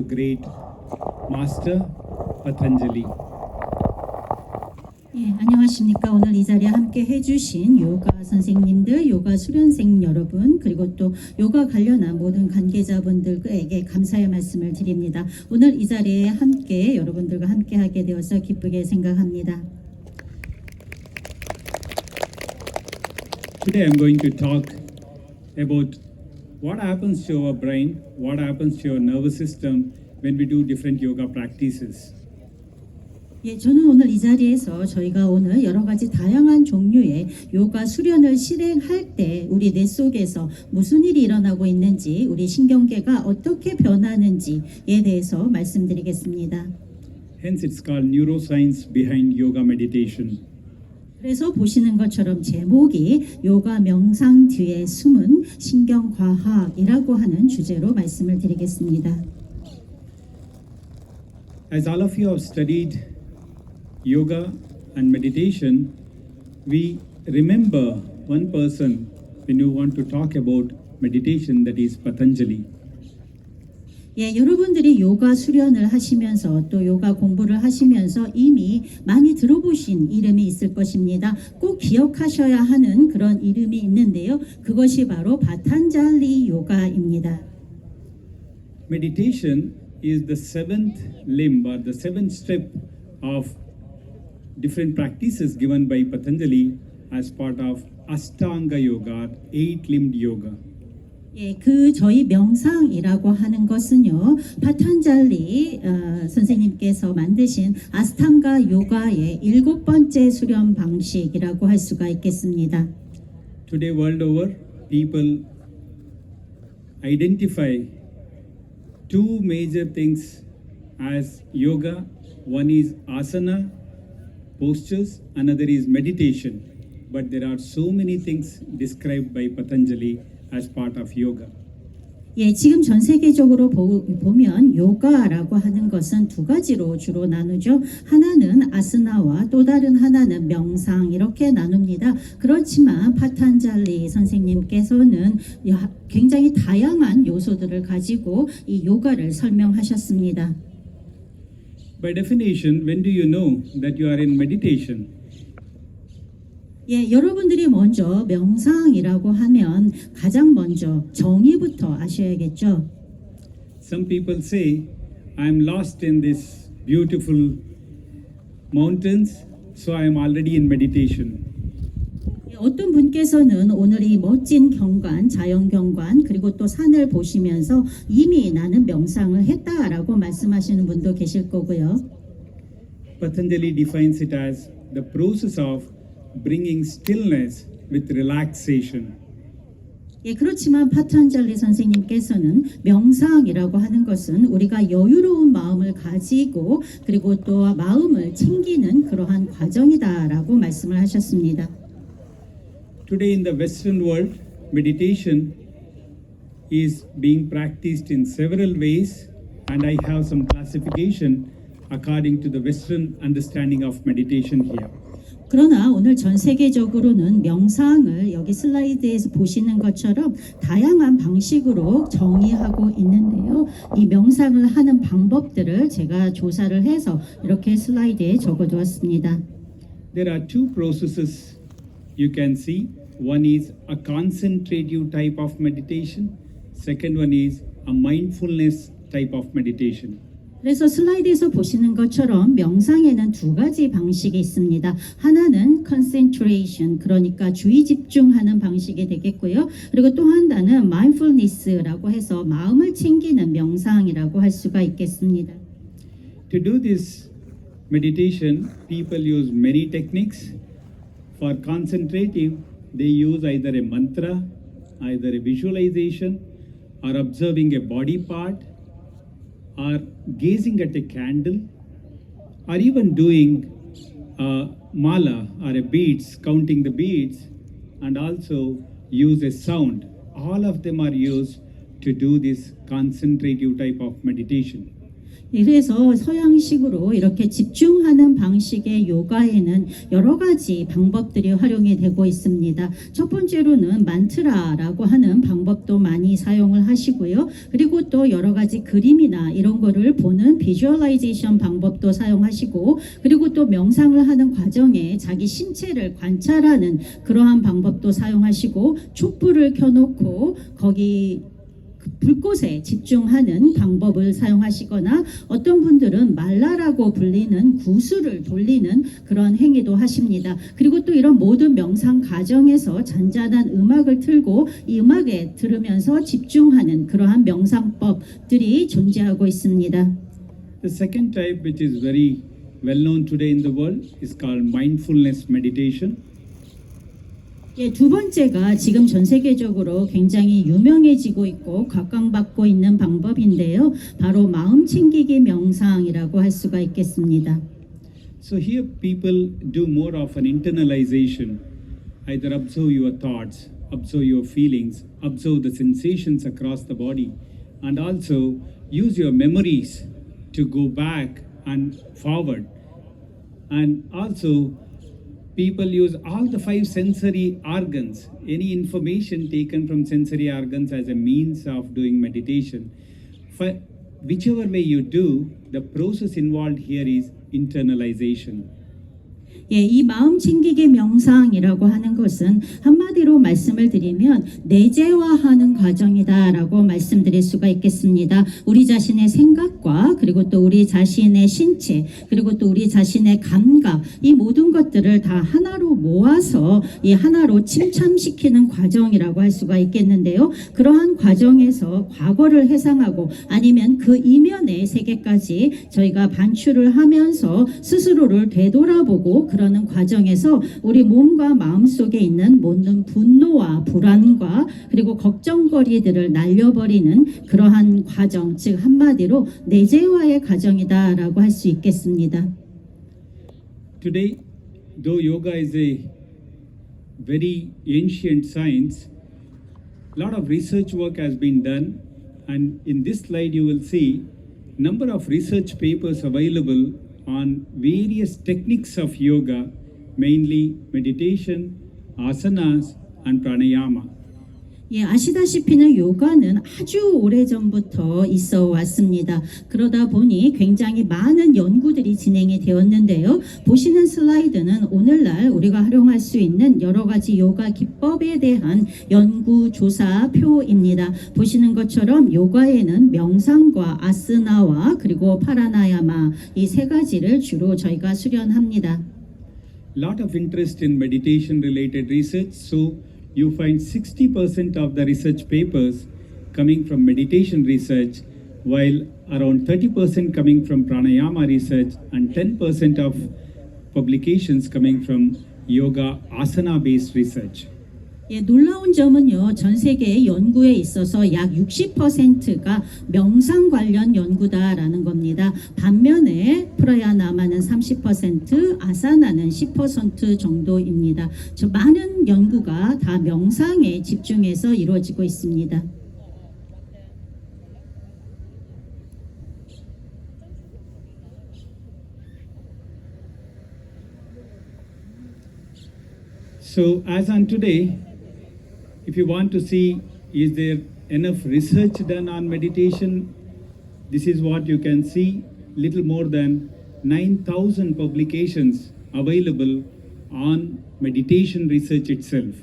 great master Patanjali. 예, 안녕하십니까. 오늘 이 자리에 함께 해주신 요가 선생님들, 요가 수련생 여러분, 그리고 또 요가 관련한 모든 관계자분들에게 감사의 말씀을 드립니다. 오늘 이 자리에 함께 여러분들과 함께 하게 되어서 기쁘게 생각합니다. Today I'm going to talk about what happens to our brain, what happens to our nervous system when we do different yoga practices. 예, 저는 오늘 이 자리에서 저희가 오늘 여러 가지 다양한 종류의 요가 수련을 실행할 때 우리 뇌 속에서 무슨 일이 일어나고 있는지, 우리 신경계가 어떻게 변하는지에 대해서 말씀드리겠습니다. Hence it's called neuroscience behind yoga meditation. 그래서 보시는 것처럼 제목이 요가 명상 뒤에 숨은 신경과학이라고 하는 주제로 말씀을 드리겠습니다. As all of you have studied yoga and meditation, we remember one person when you want to talk about meditation, that is Patanjali. 예, 여러분들이 요가 수련을 하시면서 또 요가 공부를 하시면서 이미 많이 들어보신 이름이 있을 것입니다. 꼭 기억하셔야 하는 그런 이름이 있는데요. 그것이 바로 바탄잘리 요가입니다. Meditation is the seventh limb or the seventh step of different practices given by Patanjali as part of Ashtanga Yoga, eight-limbed yoga. 예, 저희 명상이라고 하는 것은요, 파탄잘리 선생님께서 만드신 아스탕가 요가의 7번째 수련 방식이라고 할 수가 있겠습니다. Today, world over, people identify two major things as yoga. One is asana, postures, another is meditation. But there are so many things described by Patanjali as part of yoga. 예, 지금 전 세계적으로 보면 요가라고 하는 것은 두 가지로 주로 나누죠. 하나는 아스나와 또 다른 하나는 명상 이렇게 나눕니다. 그렇지만 파탄잘리 선생님께서는 굉장히 다양한 요소들을 가지고 이 요가를 설명하셨습니다. By definition, when do you know that you are in meditation? 예, 여러분들이 먼저 명상이라고 하면 가장 먼저 정의부터 아셔야겠죠. Some people say, I'm lost in this beautiful mountains, so I am already in meditation. 어떤 분께서는 오늘 이 멋진 경관, 자연 경관, 그리고 또 산을 보시면서 이미 나는 명상을 했다라고 말씀하시는 분도 계실 거고요. Patanjali defines it as the process of bringing stillness with relaxation. 예, 그렇지만 파탄잘리 선생님께서는 명상이라고 하는 것은 우리가 여유로운 마음을 가지고 그리고 또 마음을 챙기는 그러한 과정이다라고 말씀을 하셨습니다. Today in the Western world, meditation is being practiced in several ways, and I have some classification according to the Western understanding of meditation here. 그러나 오늘 전 세계적으로는 명상을 여기 슬라이드에서 보시는 것처럼 다양한 방식으로 정의하고 있는데요. 이 명상을 하는 방법들을 제가 조사를 해서 이렇게 슬라이드에 적어두었습니다. There are two processes you can see. One is a concentrative type of meditation. Second one is a mindfulness type of meditation. 그래서 슬라이드에서 보시는 것처럼 명상에는 두 가지 방식이 있습니다. 하나는 concentration, 그러니까 주의 집중하는 방식이 되겠고요. 그리고 또 하나는 mindfulness라고 해서 마음을 챙기는 명상이라고 할 수가 있겠습니다. To do this meditation, people use many techniques. For concentrative, they use either a mantra, either a visualization, or observing a body part, or gazing at a candle, or even doing a mala or a beads, counting the beads, and also use a sound. All of them are used to do this concentrative type of meditation. 그래서 서양식으로 이렇게 집중하는 방식의 요가에는 여러 가지 방법들이 활용이 되고 있습니다. 첫 번째로는 만트라라고 하는 방법도 많이 사용을 하시고요. 그리고 또 여러 가지 그림이나 이런 거를 보는 비주얼라이제이션 방법도 사용하시고, 그리고 또 명상을 하는 과정에 자기 신체를 관찰하는 그러한 방법도 사용하시고, 촛불을 켜놓고 거기 불꽃에 집중하는 방법을 사용하시거나, 어떤 분들은 말라라고 불리는 구슬을 돌리는 그런 행위도 하십니다. 그리고 또 이런 모든 명상 과정에서 잔잔한 음악을 틀고 이 음악에 들으면서 집중하는 그러한 명상법들이 존재하고 있습니다. The second type, which is very well known today in the world, is called mindfulness meditation. 예, 두 번째가 지금 전 세계적으로 굉장히 유명해지고 있고 각광받고 있는 방법인데요. 바로 마음 챙기기 명상이라고 할 수가 있겠습니다. So here people do more of an internalization. Either observe your thoughts, observe your feelings, observe the sensations across the body, and also use your memories to go back and forward. And also people use all the five sensory organs, any information taken from sensory organs as a means of doing meditation. Whichever way you do, the process involved here is internalization. 예, 이 마음 챙기기 명상이라고 하는 것은 한마디로 말씀을 드리면 내재화하는 과정이다라고 말씀드릴 수가 있겠습니다. 우리 자신의 생각과 그리고 또 우리 자신의 신체 그리고 또 우리 자신의 감각, 이 모든 것들을 다 하나로 모아서 이 하나로 침참시키는 과정이라고 할 수가 있겠는데요. 그러한 과정에서 과거를 회상하고 아니면 그 이면의 세계까지 저희가 반출을 하면서 스스로를 되돌아보고 그러는 과정에서 우리 몸과 마음 속에 있는 모든 분노와 불안과 그리고 걱정거리들을 날려버리는 그러한 과정, 즉 한마디로 내재화의 과정이다라고 할 수 있겠습니다. Today, though yoga is a very ancient science, a lot of research work has been done, and in this slide you will see number of research papers available on various techniques of yoga, mainly meditation, asanas, and pranayama. 예, 아시다시피는 요가는 아주 오래전부터 있어 왔습니다. 그러다 보니 굉장히 많은 연구들이 진행이 되었는데요. 보시는 슬라이드는 오늘날 우리가 활용할 수 있는 여러 가지 요가 기법에 대한 연구 조사표입니다. 보시는 것처럼 요가에는 명상과 아스나와 그리고 파라나야마, 이 세 가지를 주로 저희가 수련합니다. Lot of interest in meditation related research, so you find 60% of the research papers coming from meditation research, while around 30% coming from pranayama research and 10% of publications coming from yoga asana based research. 예, 놀라운 점은요, 전 세계의 연구에 있어서 약 60%가 명상 관련 연구다라는 겁니다. 반면에 프라야나마는 30%, 아사나는 10% 정도입니다. 저 많은 연구가 다 명상에 집중해서 이루어지고 있습니다. So as on today, if you want to see is there enough research done on meditation, this is what you can see. Little more than 9,000 publications available on meditation research itself.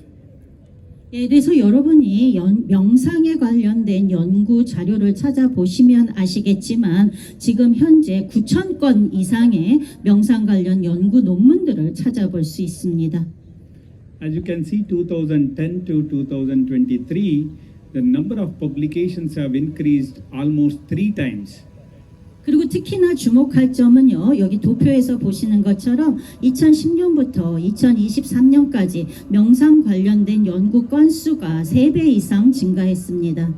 예, 그래서 여러분이 명상에 관련된 연구 자료를 찾아보시면 아시겠지만 지금 현재 9,000건 이상의 명상 관련 연구 논문들을 찾아볼 수 있습니다. As you can see, 2010 to 2023, the number of publications have increased almost 3 times. 그리고 특히나 주목할 점은요, 여기 도표에서 보시는 것처럼 2010년부터 2023년까지 명상 관련된 연구 건수가 3배 이상 증가했습니다.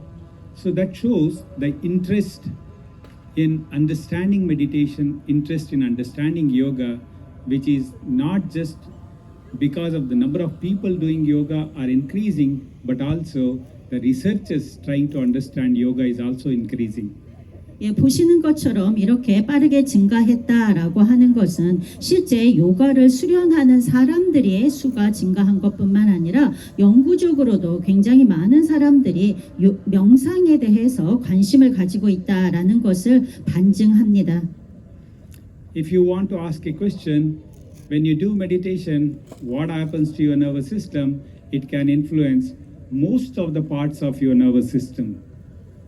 So that shows the interest in understanding meditation, interest in understanding yoga, which is not just because of the number of people doing yoga are increasing, but also the researchers trying to understand yoga is also increasing. 예, 보시는 것처럼 이렇게 빠르게 증가했다라고 하는 것은 실제 요가를 수련하는 사람들의 수가 증가한 것뿐만 아니라 영구적으로도 굉장히 많은 사람들이 명상에 대해서 관심을 가지고 있다라는 것을 반증합니다. If you want to ask a question, when you do meditation, what happens to your nervous system? It can influence most of the parts of your nervous system.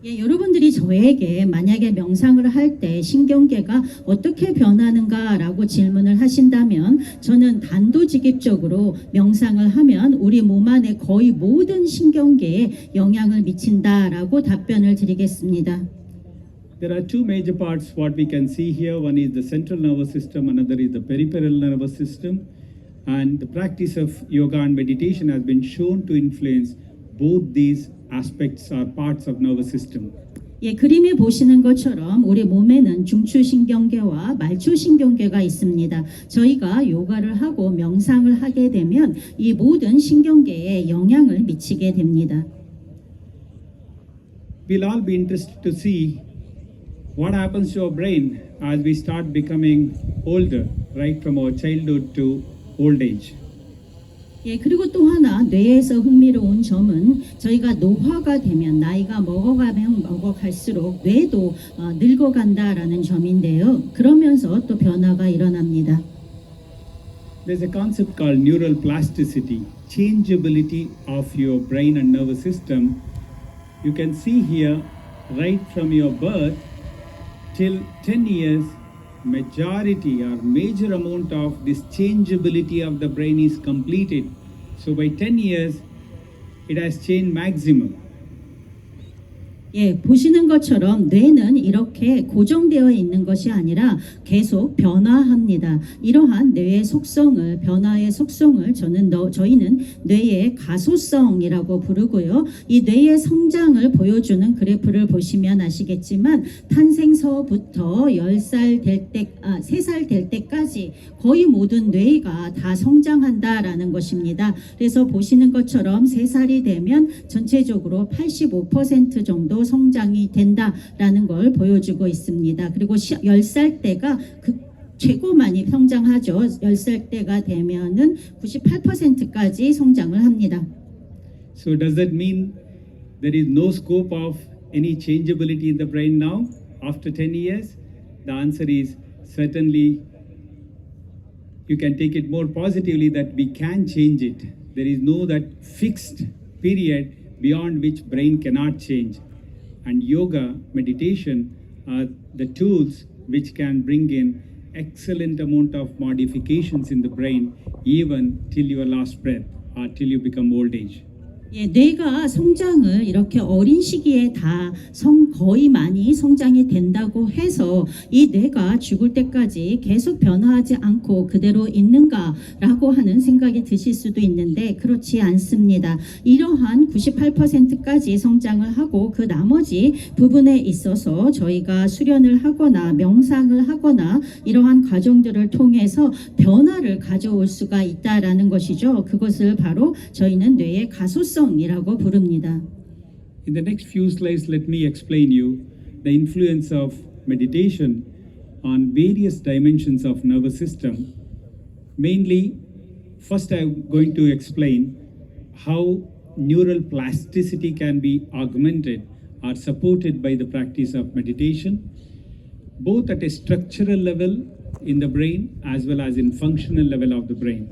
예, 여러분들이 저에게 만약에 명상을 할 때 신경계가 어떻게 변하는가라고 질문을 하신다면 저는 단도직입적으로 명상을 하면 우리 몸 안에 거의 모든 신경계에 영향을 미친다라고 답변을 드리겠습니다. There are two major parts what we can see here. One is the central nervous system, another is the peripheral nervous system. And the practice of yoga and meditation has been shown to influence both these aspects or parts of nervous system. 예, 그림에 보시는 것처럼 우리 몸에는 중추신경계와 말초신경계가 있습니다. 저희가 요가를 하고 명상을 하게 되면 이 모든 신경계에 영향을 미치게 됩니다. We'll all be interested to see what happens to our brain as we start becoming older, right from our childhood to old age. 예, 그리고 또 하나 뇌에서 흥미로운 점은 저희가 노화가 되면 나이가 먹어가면 먹어갈수록 뇌도 늙어간다라는 점인데요. 그러면서 또 변화가 일어납니다. There's a concept called neural plasticity, changeability of your brain and nervous system. You can see here, right from your birth till 10 years, majority or major amount of this changeability of the brain is completed. So by 10 years, it has changed maximum. 예, 보시는 것처럼 뇌는 이렇게 고정되어 있는 것이 아니라 계속 변화합니다. 이러한 뇌의 속성을, 변화의 속성을 저희는 뇌의 가소성이라고 부르고요. 이 뇌의 성장을 보여주는 그래프를 보시면 아시겠지만 탄생서부터 10살 될 때, 3살 될 때까지 거의 모든 뇌가 다 성장한다라는 것입니다. 그래서 보시는 것처럼 3살이 되면 전체적으로 85% 정도 성장이 된다라는 걸 보여주고 있습니다. 그리고 10살 때가 최고 많이 성장하죠. 10살 때가 되면은 98%까지 성장을 합니다. So does that mean there is no scope of any changeability in the brain now after 10 years? The answer is certainly you can take it more positively that we can change it. There is no that fixed period beyond which brain cannot change. And yoga, meditation are the tools which can bring in excellent amount of modifications in the brain even till your last breath or till you become old age. 예, 뇌가 성장을 이렇게 어린 시기에 다 거의 많이 성장이 된다고 해서 이 뇌가 죽을 때까지 계속 변화하지 않고 그대로 있는가라고 하는 생각이 드실 수도 있는데 그렇지 않습니다. 이러한 98%까지 성장을 하고 그 나머지 부분에 있어서 저희가 수련을 하거나 명상을 하거나 이러한 과정들을 통해서 변화를 가져올 수가 있다라는 것이죠. 그것을 바로 저희는 뇌의 가소성이라고 부릅니다. In the next few slides, let me explain you the influence of meditation on various dimensions of nervous system. Mainly, first I'm going to explain how neural plasticity can be augmented or supported by the practice of meditation, both at a structural level in the brain as well as in functional level of the brain.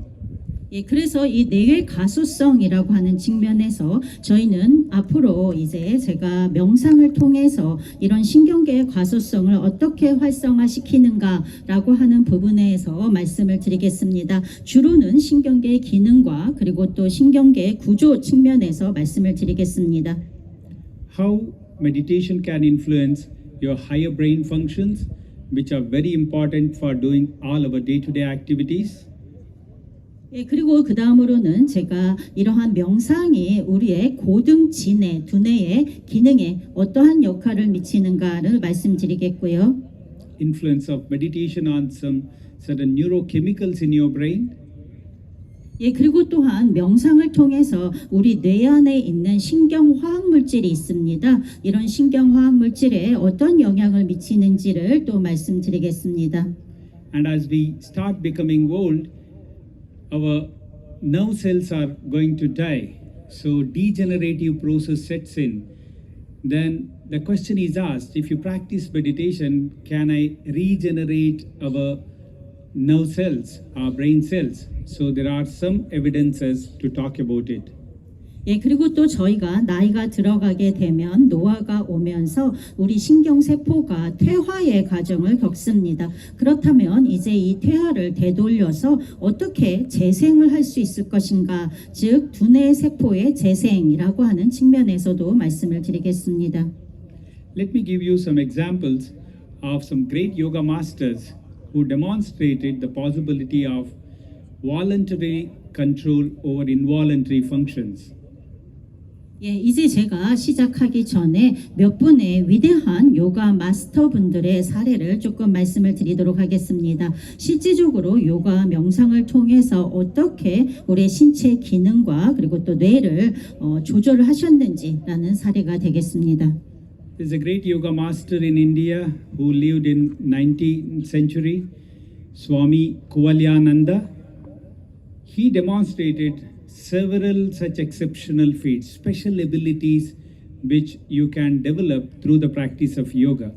예, 그래서 이 뇌의 가소성이라고 하는 측면에서 저희는 앞으로 이제 제가 명상을 통해서 이런 신경계의 가소성을 어떻게 활성화시키는가라고 하는 부분에서 말씀을 드리겠습니다. 주로는 신경계의 기능과 그리고 또 신경계의 구조 측면에서 말씀을 드리겠습니다. How meditation can influence your higher brain functions, which are very important for doing all our day-to-day activities. 예, 그리고 그 다음으로는 제가 이러한 명상이 우리의 고등지뇌, 두뇌의 기능에 어떠한 역할을 미치는가를 말씀드리겠고요. Influence of meditation on some certain neurochemicals in your brain. 예, 그리고 또한 명상을 통해서 우리 뇌 안에 있는 신경화학 물질이 있습니다. 이런 신경화학 물질에 어떤 영향을 미치는지를 또 말씀드리겠습니다. And as we start becoming old, our nerve cells are going to die. So degenerative process sets in. Then the question is asked, if you practice meditation, can I regenerate our nerve cells, our brain cells? So there are some evidences to talk about it. 예, 그리고 또 저희가 나이가 들어가게 되면 노화가 오면서 우리 신경세포가 퇴화의 과정을 겪습니다. 그렇다면 이제 이 퇴화를 되돌려서 어떻게 재생을 할 수 있을 것인가, 즉 두뇌 세포의 재생이라고 하는 측면에서도 말씀을 드리겠습니다. Let me give you some examples of some great yoga masters who demonstrated the possibility of voluntary control over involuntary functions. 예, 이제 제가 시작하기 전에 몇 분의 위대한 요가 마스터분들의 사례를 조금 말씀을 드리도록 하겠습니다. 실질적으로 요가 명상을 통해서 어떻게 우리 신체 기능과 그리고 또 뇌를 조절을 하셨는지라는 사례가 되겠습니다. There's a great yoga master in India who lived in 19th century, Swami Kuvalyananda. He demonstrated several such exceptional feats, special abilities which you can develop through the practice of yoga.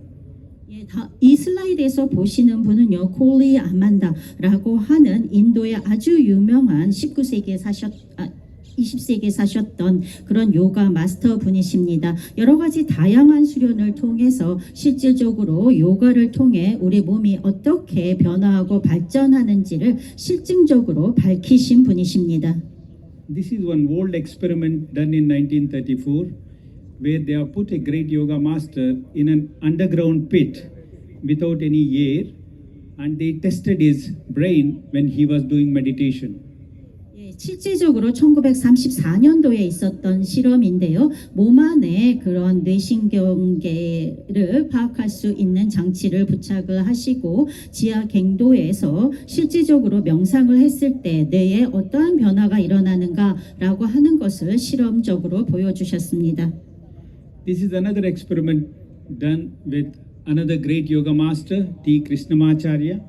예, 이 슬라이드에서 보시는 분은요, 콜리 아만다라고 하는 인도의 아주 유명한 20세기에 사셨던 그런 요가 마스터 분이십니다. 여러 가지 다양한 수련을 통해서 실질적으로 요가를 통해 우리 몸이 어떻게 변화하고 발전하는지를 실증적으로 밝히신 분이십니다. This is one old experiment done in 1934 where they have put a great yoga master in an underground pit without any air and they tested his brain when he was doing meditation. 예, 실질적으로 1934년도에 있었던 실험인데요. 몸 안에 그런 뇌신경계를 파악할 수 있는 장치를 부착을 하시고 지하 갱도에서 실질적으로 명상을 했을 때 뇌에 어떠한 변화가 일어나는가라고 하는 것을 실험적으로 보여주셨습니다. This is another experiment done with another great yoga master, T. Krishnamacharya.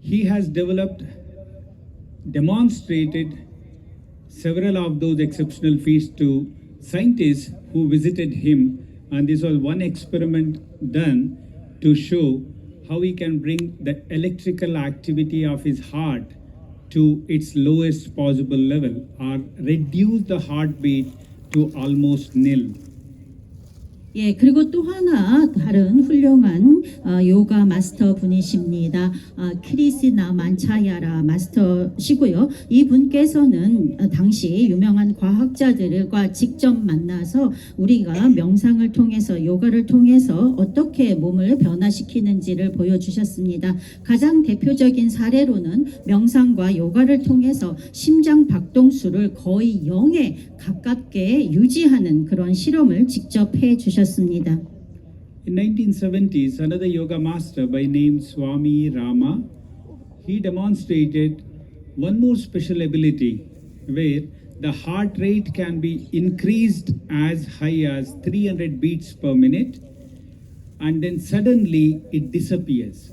He has demonstrated several of those exceptional feats to scientists who visited him, and this was one experiment done to show how he can bring the electrical activity of his heart to its lowest possible level or reduce the heartbeat to almost nil. 예, 그리고 또 하나 다른 훌륭한 요가 마스터 분이십니다. 크리시나 만차야라 마스터시고요. 이 분께서는 당시 유명한 과학자들과 직접 만나서 우리가 명상을 통해서 요가를 통해서 어떻게 몸을 변화시키는지를 보여주셨습니다. 가장 대표적인 사례로는 명상과 요가를 통해서 심장 박동수를 거의 0에 가깝게 유지하는 그런 실험을 직접 해주셨습니다. In 1970s, another yoga master by name Swami Rama, he demonstrated one more special ability where the heart rate can be increased as high as 300 beats per minute and then suddenly it disappears.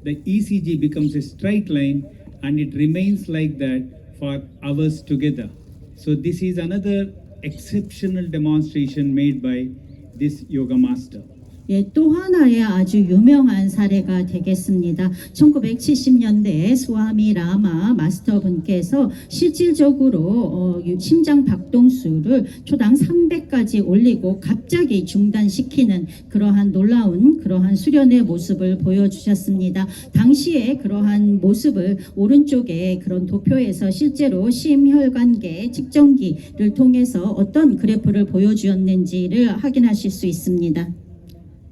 The ECG becomes a straight line and it remains like that for hours together. So this is another exceptional demonstration made by this yoga master. 예, 또 하나의 아주 유명한 사례가 되겠습니다. 1970년대에 스와미 라마 마스터분께서 실질적으로 심장 박동수를 초당 300까지 올리고 갑자기 중단시키는 그러한 놀라운 그러한 수련의 모습을 보여주셨습니다. 당시에 그러한 모습을 오른쪽에 그런 도표에서 실제로 심혈관계 측정기를 통해서 어떤 그래프를 보여주었는지를 확인하실 수 있습니다.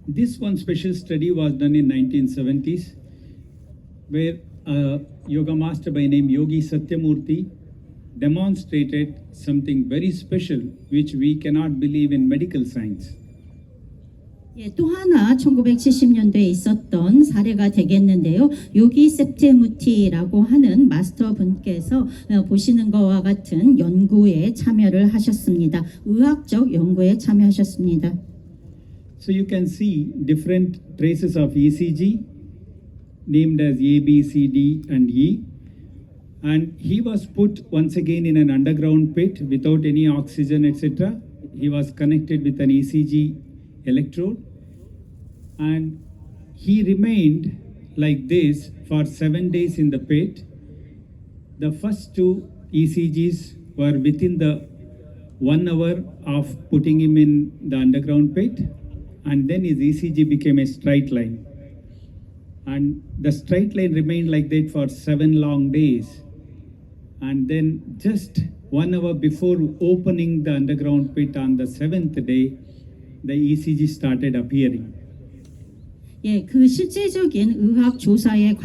This one special study was done in 1970s where a yoga master by name Yogi Satyamurthy demonstrated something very special which we cannot believe in medical science. 예, 또 하나 1970년대에 있었던 사례가 되겠는데요. 요기 septemu티라고 하는 마스터 분께서 보시는 것과 같은 연구에 참여를 하셨습니다. 의학적 연구에 참여하셨습니다. So you can see different traces of ECG named as A, B, C, D, and E. And he was put once again in an underground pit without any oxygen, etc. He was connected with an ECG electrode, and he remained like this for 7 days in the pit. The first two ECGs were within the 1 hour of putting him in the underground pit, and then his ECG became a straight line. And the straight line remained like that for 7 long days. And then just 1 hour before opening the underground pit on the 7th day, the ECG started appearing. 예, 그 실제적인 의학 조사의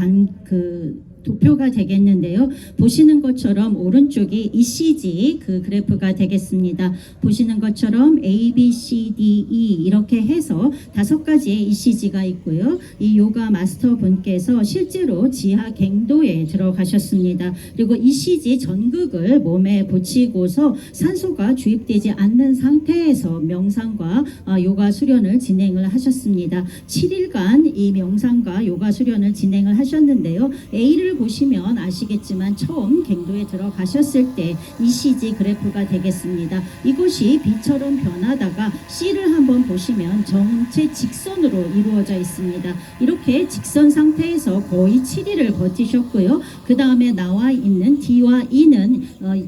도표가 되겠는데요. 보시는 것처럼 오른쪽이 ECG 그 그래프가 되겠습니다. 보시는 것처럼 A, B, C, D, E 이렇게 해서 5가지의 ECG가 있고요. 이 요가 마스터 분께서 실제로 지하 갱도에 들어가셨습니다. 그리고 ECG 전극을 몸에 붙이고서 산소가 주입되지 않는 상태에서 명상과 요가 수련을 진행을 하셨습니다. 7일간 이 명상과 요가 수련을 진행을 하셨는데요. A를 보시면 아시겠지만 처음 갱도에 들어가셨을 때 ECG 그래프가 되겠습니다. 이것이 B처럼 변하다가 C를 한번 보시면 전체 직선으로 이루어져 있습니다. 이렇게 직선 상태에서 거의 7일을 버티셨고요. 그 다음에 나와 있는 D와 E는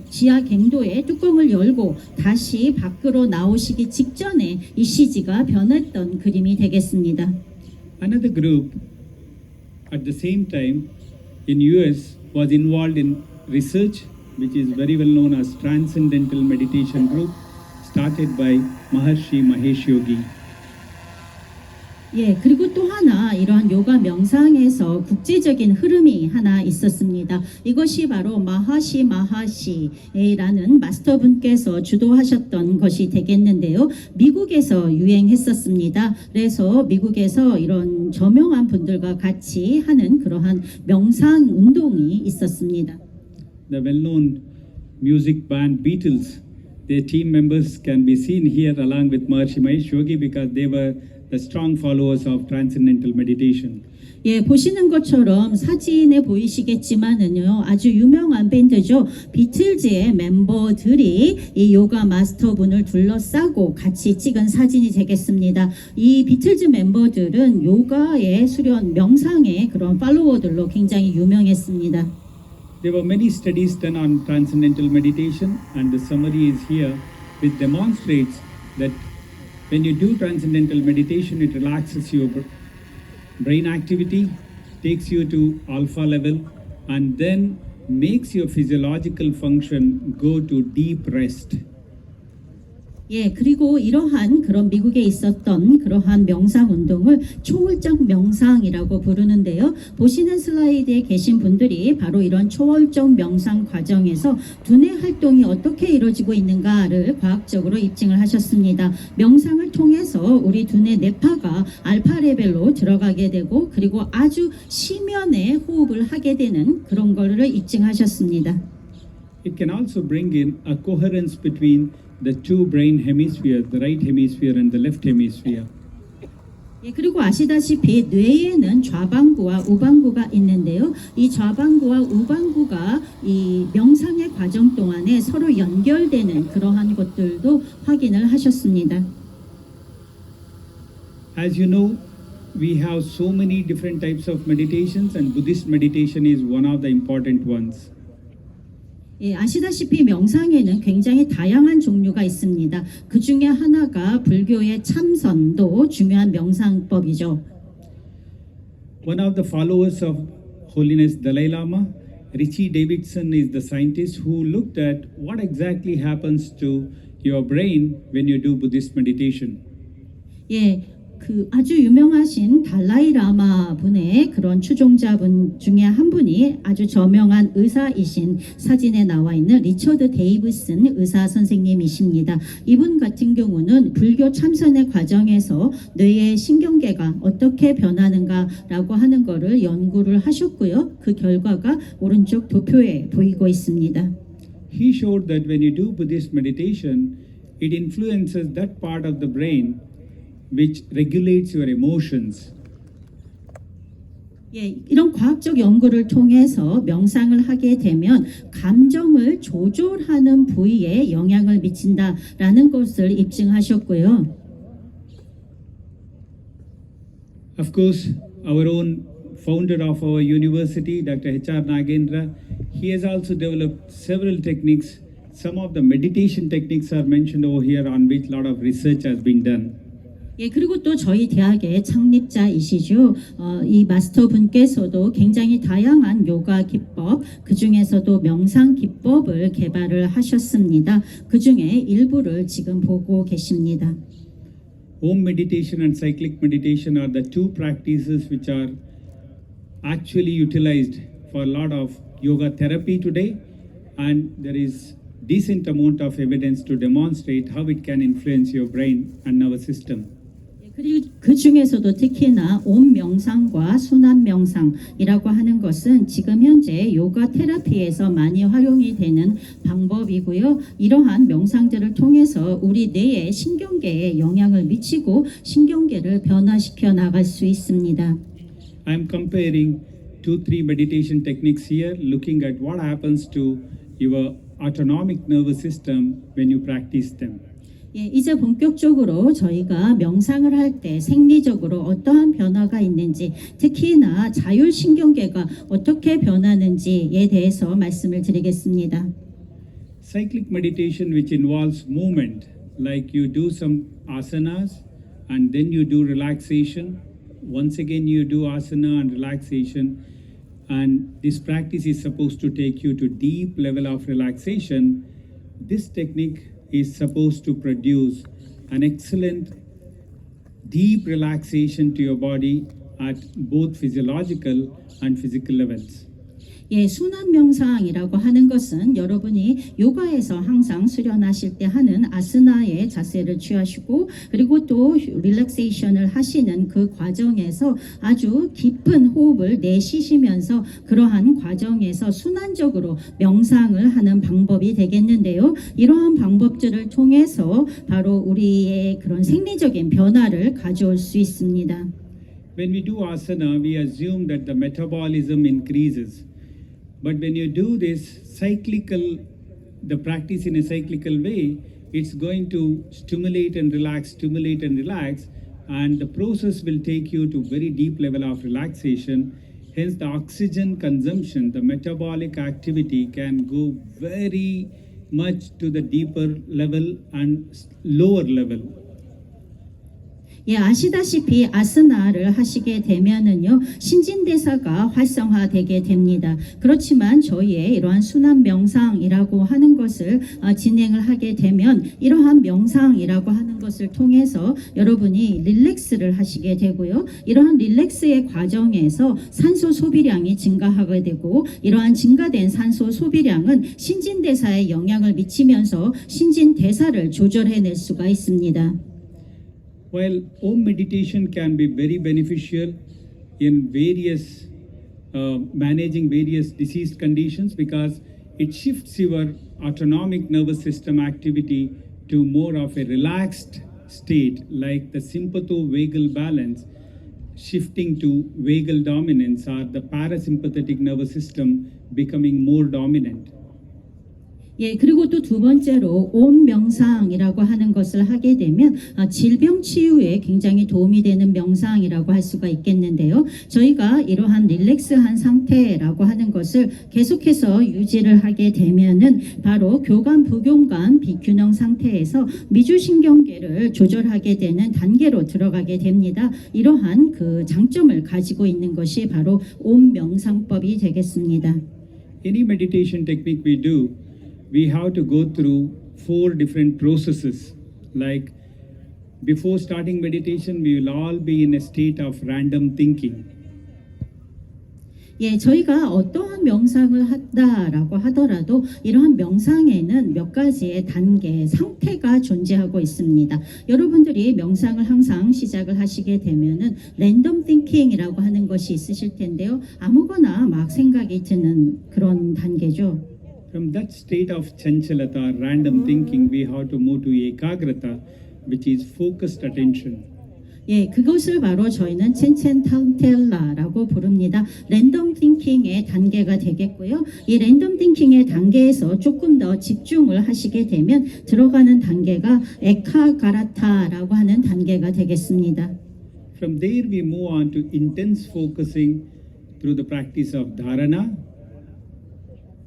지하 갱도에 뚜껑을 열고 다시 밖으로 나오시기 직전에 ECG가 변했던 그림이 되겠습니다. Another group at the same time in US was involved in research which is very well known as Transcendental Meditation Group started by Maharshi Mahesh Yogi. 예, 그리고 또 하나 이러한 요가 명상에서 국제적인 흐름이 하나 있었습니다. 이것이 바로 마하시라는 마스터분께서 주도하셨던 것이 되겠는데요. 미국에서 유행했었습니다. 그래서 미국에서 이런 저명한 분들과 같이 하는 그러한 명상 운동이 있었습니다. The well-known music band Beatles, their team members can be seen here along with Maharshi Mahesh Yogi because they were the strong followers of transcendental meditation. 예, 보시는 것처럼 사진에 보이시겠지만은요, 아주 유명한 밴드죠. 비틀즈의 멤버들이 이 요가 마스터분을 둘러싸고 같이 찍은 사진이 되겠습니다. 이 비틀즈 멤버들은 요가의 수련, 명상의 그런 팔로워들로 굉장히 유명했습니다. There were many studies done on transcendental meditation, and the summary is here, which demonstrates that when you do transcendental meditation, it relaxes your brain activity, takes you to alpha level, and then makes your physiological function go to deep rest. 예, 그리고 이러한 그런 미국에 있었던 그러한 명상 운동을 초월적 명상이라고 부르는데요. 보시는 슬라이드에 계신 분들이 바로 이런 초월적 명상 과정에서 두뇌 활동이 어떻게 이루어지고 있는가를 과학적으로 입증을 하셨습니다. 명상을 통해서 우리 두뇌 뇌파가 알파 레벨로 들어가게 되고 그리고 아주 심연의 호흡을 하게 되는 그런 거를 입증하셨습니다. It can also bring in a coherence between the two brain hemispheres, the right hemisphere and the left hemisphere. 예, 그리고 아시다시피 뇌에는 좌방구와 우방구가 있는데요. 이 좌방구와 우방구가 이 명상의 과정 동안에 서로 연결되는 그러한 것들도 확인을 하셨습니다. As you know, we have so many different types of meditations, and Buddhist meditation is one of the important ones. 예, 아시다시피 명상에는 굉장히 다양한 종류가 있습니다. 그 중에 하나가 불교의 참선도 중요한 명상법이죠. One of the followers of Holiness Dalai Lama, Richie Davidson, is the scientist who looked at what exactly happens to your brain when you do Buddhist meditation. 예, 그 아주 유명하신 달라이 라마 분의 그런 그런 추종자분 중에 한 분이 아주 저명한 의사이신 사진에 나와 있는 리처드 데이비슨 의사 선생님이십니다. 이분 같은 경우는 불교 참선의 과정에서 뇌의 신경계가 어떻게 변하는가라고 하는 것을 연구를 하셨고요. 그 결과가 오른쪽 도표에 보이고 있습니다. He showed that when you do Buddhist meditation, it influences that part of the brain which regulates your emotions. 예, 이런 과학적 연구를 통해서 명상을 하게 되면 감정을 조절하는 부위에 영향을 미친다라는 것을 입증하셨고요. Of course, our own founder of our university, Dr. H.R. Nagendra, he has also developed several techniques. Some of the meditation techniques are mentioned over here on which a lot of research has been done. 예, 그리고 또 저희 대학의 창립자이시죠. 이 마스터 분께서도 굉장히 다양한 요가 기법, 그 중에서도 명상 기법을 개발을 하셨습니다. 그 중에 일부를 지금 보고 계십니다. Om meditation and cyclic meditation are the two practices which are actually utilized for a lot of yoga therapy today, and there is decent amount of evidence to demonstrate how it can influence your brain and nervous system. 그리고 그 중에서도 특히나 옴 명상과 순환 명상이라고 하는 것은 지금 현재 요가 테라피에서 많이 활용이 되는 방법이고요. 이러한 명상들을 통해서 우리 뇌의 신경계에 영향을 미치고 신경계를 변화시켜 나갈 수 있습니다. I am comparing 2-3 meditation techniques here, looking at what happens to your autonomic nervous system when you practice them. 예, 이제 본격적으로 저희가 명상을 할 때 생리적으로 어떠한 변화가 있는지, 특히나 자율신경계가 어떻게 변하는지에 대해서 말씀을 드리겠습니다. Cyclic meditation, which involves movement, like you do some asanas and then you do relaxation. Once again, you do asana and relaxation. And this practice is supposed to take you to deep level of relaxation. This technique is supposed to produce an excellent deep relaxation to your body at both physiological and physical levels. 예, 순환 명상이라고 하는 것은 여러분이 요가에서 항상 수련하실 때 하는 아스나의 자세를 취하시고, 그리고 또 릴렉세이션을 하시는 그 과정에서 아주 깊은 호흡을 내쉬시면서 그러한 과정에서 순환적으로 명상을 하는 방법이 되겠는데요. 이러한 방법들을 통해서 바로 우리의 그런 생리적인 변화를 가져올 수 있습니다. When we do asana, we assume that the metabolism increases. But when you do this the practice in a cyclical way, it's going to stimulate and relax, and the process will take you to very deep level of relaxation. Hence, the oxygen consumption, the metabolic activity can go very much to the deeper level and lower level. 예, 아시다시피 아스나를 하시게 되면은요, 신진대사가 활성화되게 됩니다. 그렇지만 저희의 이러한 순환 명상이라고 하는 것을 진행을 하게 되면 이러한 명상이라고 하는 것을 통해서 여러분이 릴렉스를 하시게 되고요. 이러한 릴렉스의 과정에서 산소 소비량이 증가하게 되고, 이러한 증가된 산소 소비량은 신진대사에 영향을 미치면서 신진대사를 조절해낼 수가 있습니다. While Om meditation can be very beneficial in managing various disease conditions, because it shifts your autonomic nervous system activity to more of a relaxed state, like the sympatho-vagal balance shifting to vagal dominance, or the parasympathetic nervous system becoming more dominant. 예, 그리고 또 두 번째로 옴 명상이라고 하는 것을 하게 되면 질병 치유에 굉장히 도움이 되는 명상이라고 할 수가 있겠는데요. 저희가 이러한 릴렉스한 상태라고 하는 것을 계속해서 유지를 하게 되면은 바로 교감 부교감 비균형 상태에서 미주신경계를 조절하게 되는 단계로 들어가게 됩니다. 이러한 그 장점을 가지고 있는 것이 바로 옴 명상법이 되겠습니다. Any meditation technique we do, we have to go through 4 different processes. Like before starting meditation, we will all be in a state of random thinking. 예, 저희가 어떠한 명상을 한다라고 하더라도 이러한 명상에는 몇 가지의 단계, 상태가 존재하고 있습니다. 여러분들이 명상을 항상 시작을 하시게 되면은 랜덤 띵킹이라고 하는 것이 있으실 텐데요. 아무거나 막 생각이 드는 그런 단계죠. From that state of chanchalata, random thinking, we have to move to ekagrata, which is focused attention. 예, 그것을 바로 저희는 첸첸탄텔라라고 부릅니다. 랜덤 띵킹의 단계가 되겠고요. 이 랜덤 띵킹의 단계에서 조금 더 집중을 하시게 되면 들어가는 단계가 에카가라타라고 하는 단계가 되겠습니다. From there, we move on to intense focusing through the practice of dharana.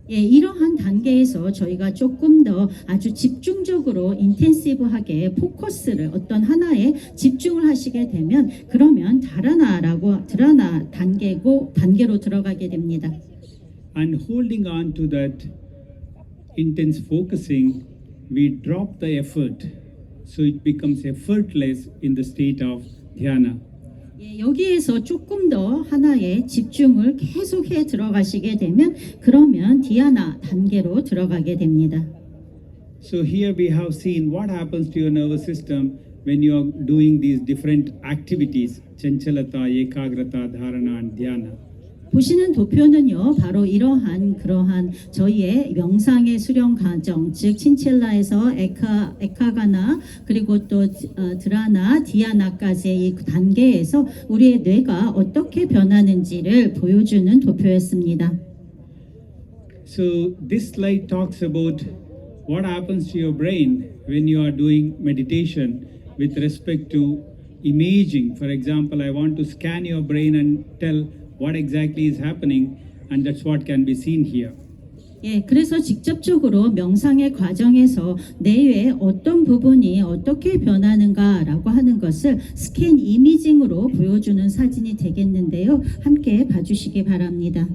예, 이러한 단계에서 저희가 조금 더 아주 집중적으로 인텐시브하게 포커스를 어떤 하나에 집중을 하시게 되면 그러면 드라나 단계로 들어가게 됩니다. And holding on to that intense focusing, we drop the effort. So it becomes effortless in the state of dhyana. 예, 여기에서 조금 더 하나에 집중을 계속해 들어가시게 되면 그러면 디아나 단계로 들어가게 됩니다. So here we have seen what happens to your nervous system when you are doing these different activities, chanchalata, ekagrata, dharana and dhyana. 보시는 도표는요, 바로 그러한 저희의 명상의 수련 과정, 즉 친첼라에서 에카가나 그리고 또 드라나, 디아나까지의 이 단계에서 우리의 뇌가 어떻게 변하는지를 보여주는 도표였습니다. So this slide talks about what happens to your brain when you are doing meditation with respect to imaging. For example, I want to scan your brain and tell what exactly is happening, and that's what can be seen here. 예, 그래서 직접적으로 명상의 과정에서 뇌의 어떤 부분이 어떻게 변하는가라고 하는 것을 스캔 이미징으로 보여주는 사진이 되겠는데요. 함께 봐주시기 바랍니다.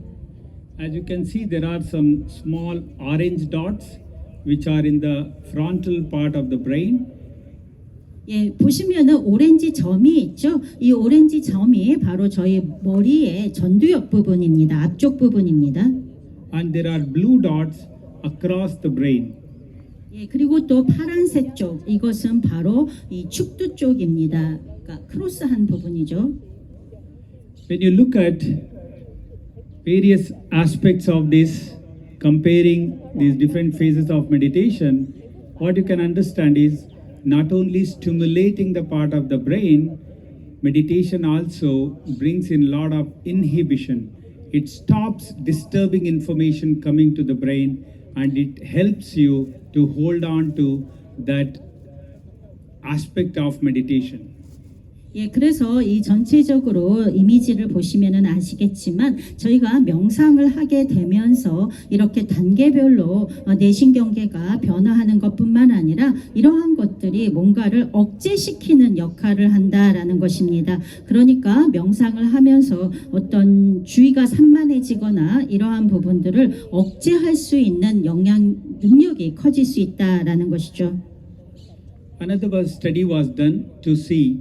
As you can see, there are some small orange dots which are in the frontal part of the brain. 예, 보시면은 오렌지 점이 있죠. 이 오렌지 점이 바로 저희 머리의 전두엽 부분입니다. 앞쪽 부분입니다. And there are blue dots across the brain. 예, 그리고 또 파란색 쪽, 이것은 바로 이 축두 쪽입니다. 그러니까 크로스한 부분이죠. When you look at various aspects of this, comparing these different phases of meditation, what you can understand is not only stimulating the part of the brain, meditation also brings in a lot of inhibition. It stops disturbing information coming to the brain and it helps you to hold on to that aspect of meditation. 예, 그래서 이 전체적으로 이미지를 보시면은 아시겠지만 저희가 명상을 하게 되면서 이렇게 단계별로 뇌신경계가 변화하는 것뿐만 아니라 이러한 것들이 뭔가를 억제시키는 역할을 한다라는 것입니다. 그러니까 명상을 하면서 어떤 주의가 산만해지거나 이러한 부분들을 억제할 수 있는 능력이 커질 수 있다라는 것이죠. Another study was done to see,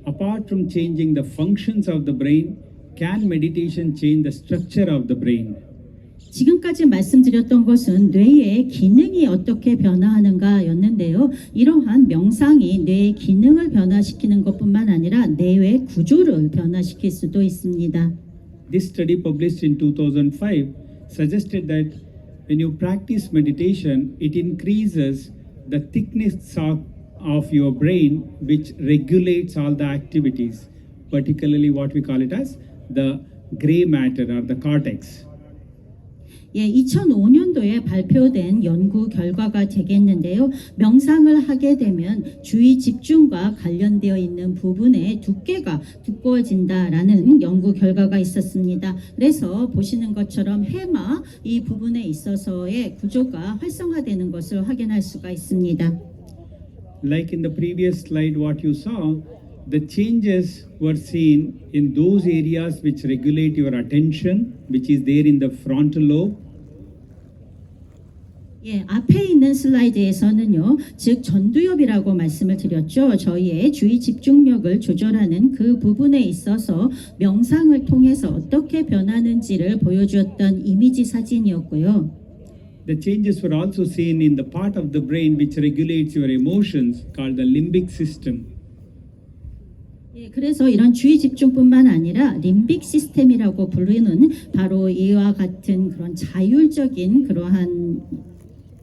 apart from changing the functions of the brain, can meditation change the structure of the brain? 지금까지 말씀드렸던 것은 뇌의 기능이 어떻게 변화하는가였는데요. 이러한 명상이 뇌의 기능을 변화시키는 것뿐만 아니라 뇌의 구조를 변화시킬 수도 있습니다. This study published in 2005 suggested that when you practice meditation, it increases the thickness of your brain, which regulates all the activities, particularly what we call it as the gray matter or the cortex. 예, 2005년도에 발표된 연구 결과가 되겠는데요. 명상을 하게 되면 주의 집중과 관련되어 있는 부분의 두께가 두꺼워진다라는 연구 결과가 있었습니다. 그래서 보시는 것처럼 해마 이 부분에 있어서의 구조가 활성화되는 것을 확인할 수가 있습니다. Like in the previous slide, what you saw, the changes were seen in those areas which regulate your attention, which is there in the frontal lobe. 예, 앞에 있는 슬라이드에서는요, 즉 전두엽이라고 말씀을 드렸죠. 저희의 주의 집중력을 조절하는 그 부분에 있어서 명상을 통해서 어떻게 변하는지를 보여주었던 이미지 사진이었고요. The changes were also seen in the part of the brain which regulates your emotions called the limbic system. 예, 그래서 이런 주의 집중뿐만 아니라 림빅 시스템이라고 부르는 바로 이와 같은 그런 자율적인 그러한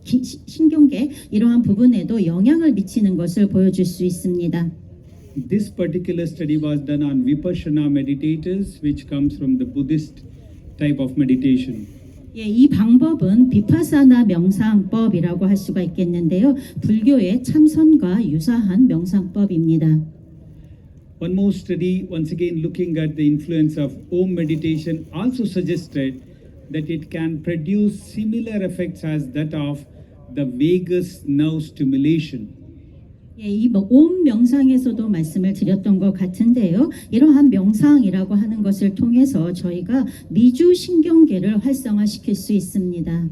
신경계 이러한 부분에도 영향을 미치는 것을 보여줄 수 있습니다. This particular study was done on Vipassana meditators, which comes from the Buddhist type of meditation. 예, 이 방법은 비파사나 명상법이라고 할 수가 있겠는데요. 불교의 참선과 유사한 명상법입니다. One more study, once again looking at the influence of Om meditation, also suggested that it can produce similar effects as that of the vagus nerve stimulation. 예, 옴 명상에서도 말씀을 드렸던 것 같은데요. 이러한 명상이라고 하는 것을 통해서 저희가 미주 신경계를 활성화시킬 수 있습니다.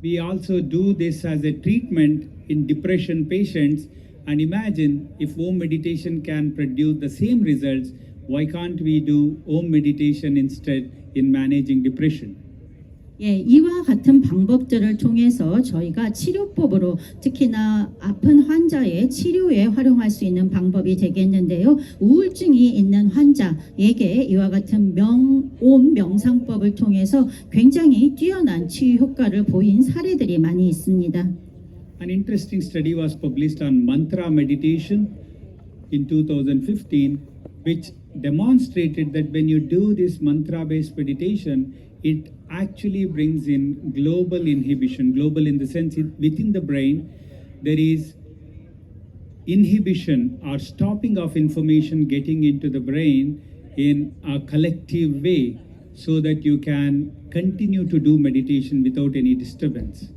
We also do this as a treatment in depression patients, and imagine if Om meditation can produce the same results, why can't we do Om meditation instead in managing depression? 예, 이와 같은 방법들을 통해서 저희가 치료법으로 특히나 아픈 환자의 치료에 활용할 수 있는 방법이 되겠는데요. 우울증이 있는 환자에게 이와 같은 옴 명상법을 통해서 굉장히 뛰어난 치유 효과를 보인 사례들이 많이 있습니다. An interesting study was published on mantra meditation in 2015, which demonstrated that when you do this mantra-based meditation, it actually brings in global inhibition. Global in the sense within the brain, there is inhibition or stopping of information getting into the brain in a collective way so that you can continue to do meditation without any disturbance.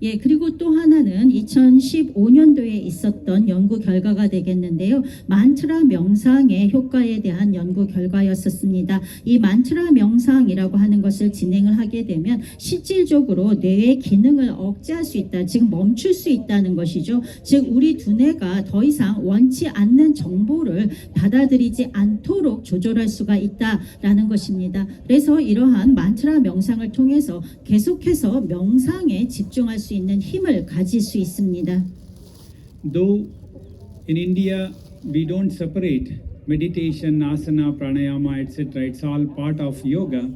예, 그리고 또 하나는 2015년도에 있었던 연구 결과가 되겠는데요. 만트라 명상의 효과에 대한 연구 결과였었습니다. 이 만트라 명상이라고 하는 것을 진행을 하게 되면 실질적으로 뇌의 기능을 억제할 수 있다. 즉 멈출 수 있다는 것이죠. 즉 우리 두뇌가 더 이상 원치 않는 정보를 받아들이지 않도록 조절할 수가 있다라는 것입니다. 그래서 이러한 만트라 명상을 통해서 계속해서 명상에 집중할 수 있는 힘을 가질 수 있습니다. Though in India we don't separate meditation, asana, pranayama, etc. It's all part of yoga.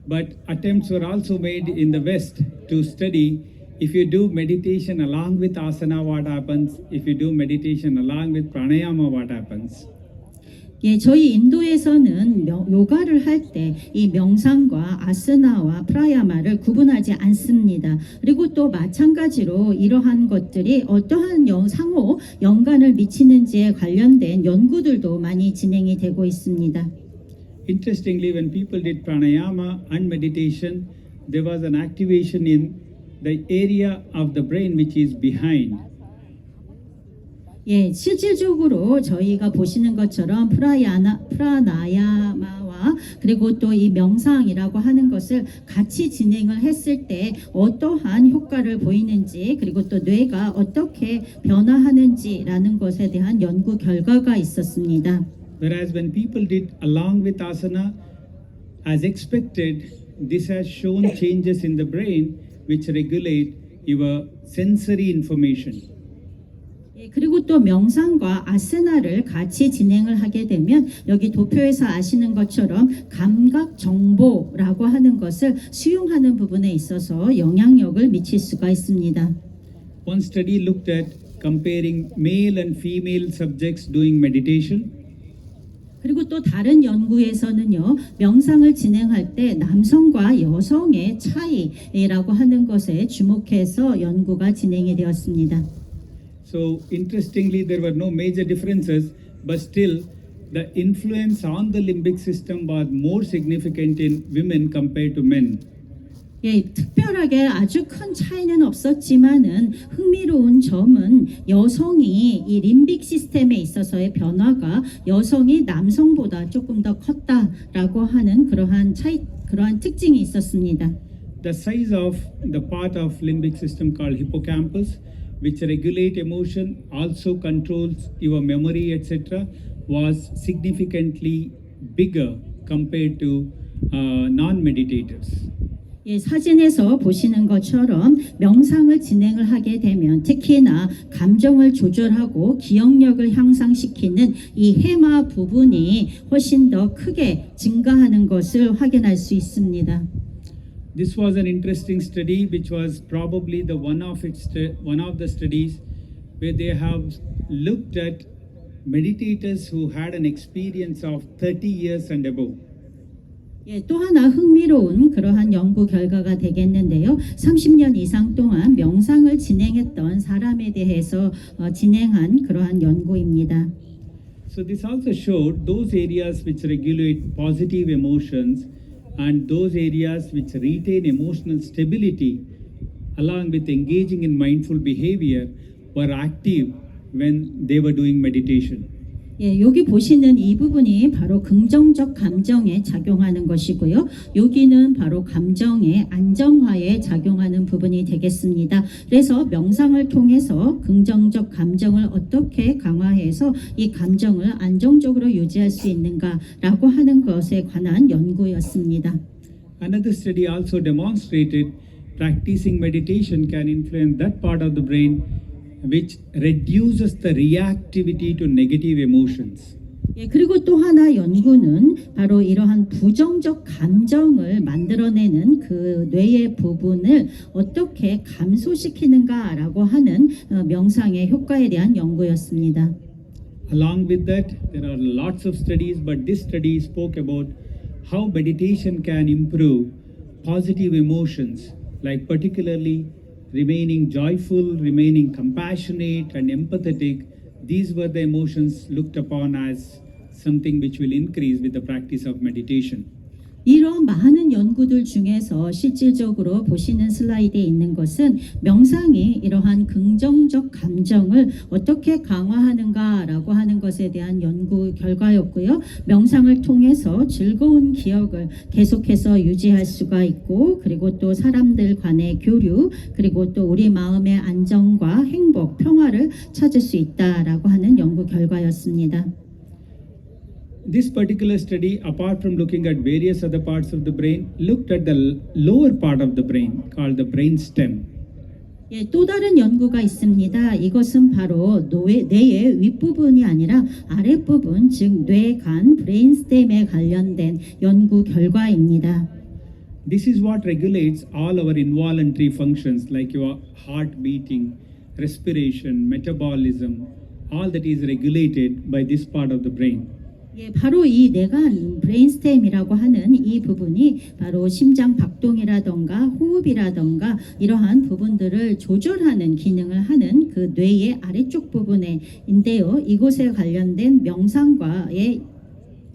But attempts were also made in the West to study if you do meditation along with asana, what happens? If you do meditation along with pranayama, what happens? 예, 저희 인도에서는 요가를 할 때 이 명상과 아스나와 프라야마를 구분하지 않습니다. 그리고 또 마찬가지로 이러한 것들이 어떠한 상호 연관을 미치는지에 관련된 연구들도 많이 진행이 되고 있습니다. Interestingly, when people did pranayama and meditation, there was an activation in the area of the brain which is behind. 예, 실질적으로 저희가 보시는 것처럼 프라나야마와 그리고 또 이 명상이라고 하는 것을 같이 진행을 했을 때 어떠한 효과를 보이는지 그리고 또 뇌가 어떻게 변화하는지라는 것에 대한 연구 결과가 있었습니다. Whereas when people did along with asana, as expected, this has shown changes in the brain which regulate your sensory information. 그리고 또 명상과 아스나를 같이 진행을 하게 되면 여기 도표에서 아시는 것처럼 감각 정보라고 하는 것을 수용하는 부분에 있어서 영향력을 미칠 수가 있습니다. One study looked at comparing male and female subjects doing meditation. 그리고 또 다른 연구에서는요, 명상을 진행할 때 남성과 여성의 차이라고 하는 것에 주목해서 연구가 진행이 되었습니다. So interestingly, there were no major differences, but still the influence on the limbic system was more significant in women compared to men. 예, 특별하게 아주 큰 차이는 없었지만은 흥미로운 점은 여성이 이 림빅 시스템에 있어서의 변화가 여성이 남성보다 조금 더 컸다라고 하는 그러한 특징이 있었습니다. the size of the part of limbic system called hippocampus, which regulate emotion, also controls your memory, etc., was significantly bigger compared to non-meditators. 예, 사진에서 보시는 것처럼 명상을 진행을 하게 되면 특히나 감정을 조절하고 기억력을 향상시키는 이 해마 부분이 훨씬 더 크게 증가하는 것을 확인할 수 있습니다. This was an interesting study, which was probably the one of the studies where they have looked at meditators who had an experience of 30 years and above. 예, 또 하나 흥미로운 그러한 연구 결과가 되겠는데요. 30년 이상 동안 명상을 진행했던 사람에 대해서 진행한 그러한 연구입니다. So this also showed those areas which regulate positive emotions and those areas which retain emotional stability along with engaging in mindful behavior were active when they were doing meditation. 예, 여기 보시는 이 부분이 바로 긍정적 감정에 작용하는 것이고요. 여기는 바로 감정의 안정화에 작용하는 부분이 되겠습니다. 그래서 명상을 통해서 긍정적 감정을 어떻게 강화해서 이 감정을 안정적으로 유지할 수 있는가라고 하는 것에 관한 연구였습니다. Another study also demonstrated practicing meditation can influence that part of the brain which reduces the reactivity to negative emotions. 예, 그리고 또 하나 연구는 바로 이러한 부정적 감정을 만들어내는 그 뇌의 부분을 어떻게 감소시키는가라고 하는 명상의 효과에 대한 연구였습니다. Along with that, there are lots of studies, but this study spoke about how meditation can improve positive emotions, like particularly remaining joyful, remaining compassionate and empathetic. These were the emotions looked upon as something which will increase with the practice of meditation. 이런 많은 연구들 중에서 실질적으로 보시는 슬라이드에 있는 것은 명상이 이러한 긍정적 감정을 어떻게 강화하는가라고 하는 것에 대한 연구 결과였고요. 명상을 통해서 즐거운 기억을 계속해서 유지할 수가 있고, 그리고 또 사람들 간의 교류, 그리고 또 우리 마음의 안정과 행복, 평화를 찾을 수 있다라고 하는 연구 결과였습니다. This particular study, apart from looking at various other parts of the brain, looked at the lower part of the brain called the brain stem. 예, 또 다른 연구가 있습니다. 이것은 바로 뇌의 윗부분이 아니라 아랫부분, 즉 뇌간 브레인스템에 관련된 연구 결과입니다. This is what regulates all our involuntary functions like your heart beating, respiration, metabolism, all that is regulated by this part of the brain. 예, 바로 이 뇌간 브레인스템이라고 하는 이 부분이 바로 심장 박동이라던가 호흡이라던가 이러한 부분들을 조절하는 기능을 하는 그 뇌의 아래쪽 부분에인데요. 이곳에 관련된 명상과의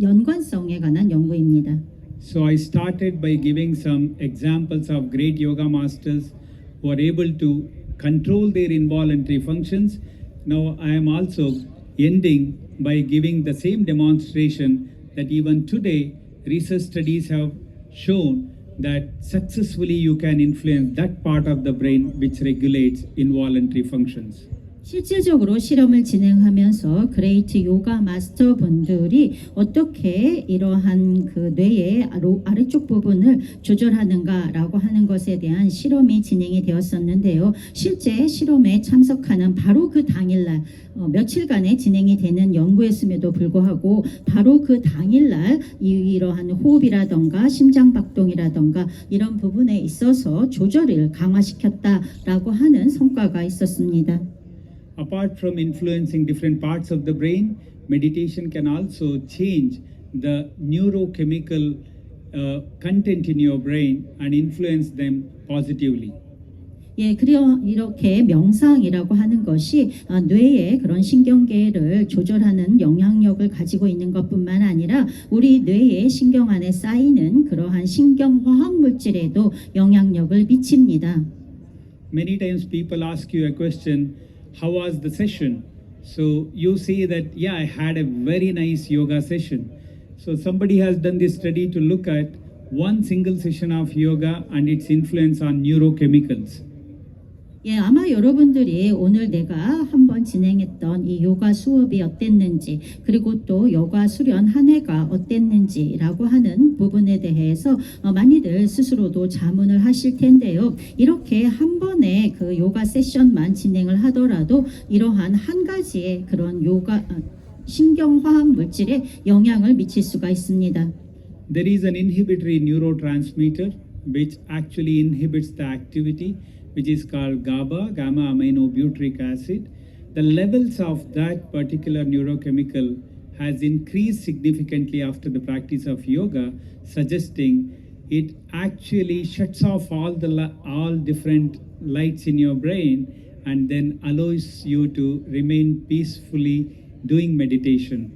연관성에 관한 연구입니다. So I started by giving some examples of great yoga masters who are able to control their involuntary functions. Now I am also ending by giving the same demonstration that even today research studies have shown that successfully you can influence that part of the brain which regulates involuntary functions. 실질적으로 실험을 진행하면서 그레이트 요가 마스터 분들이 어떻게 이러한 그 뇌의 아래쪽 부분을 조절하는가라고 하는 것에 대한 실험이 진행이 되었었는데요. 실제 실험에 참석하는 바로 그 당일날 며칠간의 진행이 되는 연구였음에도 불구하고 바로 그 당일날 이러한 호흡이라던가 심장박동이라던가 이런 부분에 있어서 조절을 강화시켰다라고 하는 성과가 있었습니다. Apart from influencing different parts of the brain, meditation can also change the neurochemical content in your brain and influence them positively. 예, 이렇게 명상이라고 하는 것이 뇌의 그런 신경계를 조절하는 영향력을 가지고 있는 것뿐만 아니라 우리 뇌의 신경 안에 쌓이는 그러한 신경 화학 물질에도 영향력을 미칩니다. Many times people ask you a question, how was the session? So you say that, yeah, I had a very nice yoga session. So somebody has done this study to look at one single session of yoga and its influence on neurochemicals. 예, 아마 여러분들이 오늘 내가 한번 진행했던 이 요가 수업이 어땠는지, 그리고 또 요가 수련 한 해가 어땠는지라고 하는 부분에 대해서 많이들 스스로도 자문을 하실 텐데요. 이렇게 한 번에 그 요가 세션만 진행을 하더라도 이러한 한 가지의 그런 요가 신경화학 물질에 영향을 미칠 수가 있습니다. There is an inhibitory neurotransmitter which actually inhibits the activity, which is called GABA, gamma aminobutyric acid. The levels of that particular neurochemical has increased significantly after the practice of yoga, suggesting it actually shuts off all different lights in your brain and then allows you to remain peacefully doing meditation.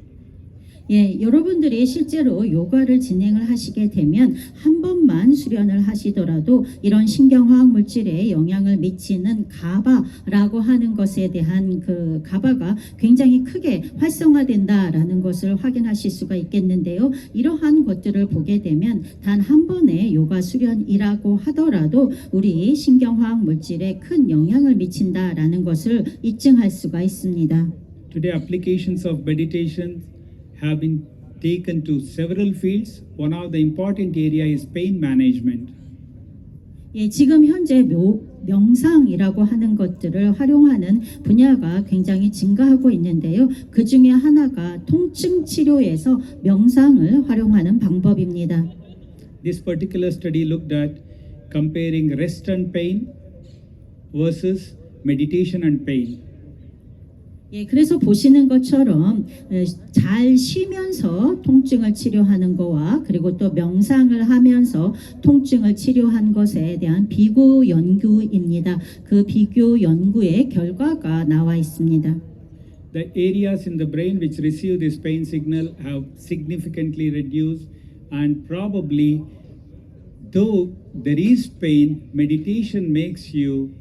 예, 여러분들이 실제로 요가를 진행을 하시게 되면 한 번만 수련을 하시더라도 이런 신경화학 물질에 영향을 미치는 가바라고 하는 것에 대한 그 가바가 굉장히 크게 활성화된다라는 것을 확인하실 수가 있겠는데요. 이러한 것들을 보게 되면 단 한 번의 요가 수련이라고 하더라도 우리 신경화학 물질에 큰 영향을 미친다라는 것을 입증할 수가 있습니다. Today, applications of meditation have been taken to several fields. One of the important area is pain management. 예, 지금 현재 명상이라고 하는 것들을 활용하는 분야가 굉장히 증가하고 있는데요. 그 중에 하나가 통증 치료에서 명상을 활용하는 방법입니다. This particular study looked at comparing rest and pain versus meditation and pain. 예, 그래서 보시는 것처럼 잘 쉬면서 통증을 치료하는 거와 그리고 또 명상을 하면서 통증을 치료한 것에 대한 비교 연구입니다. 그 비교 연구의 결과가 나와 있습니다. The areas in the brain which receive this pain signal have significantly reduced, and probably though there is pain, meditation makes you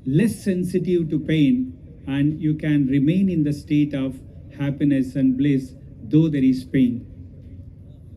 less sensitive to pain and you can remain in the state of happiness and bliss though there is pain.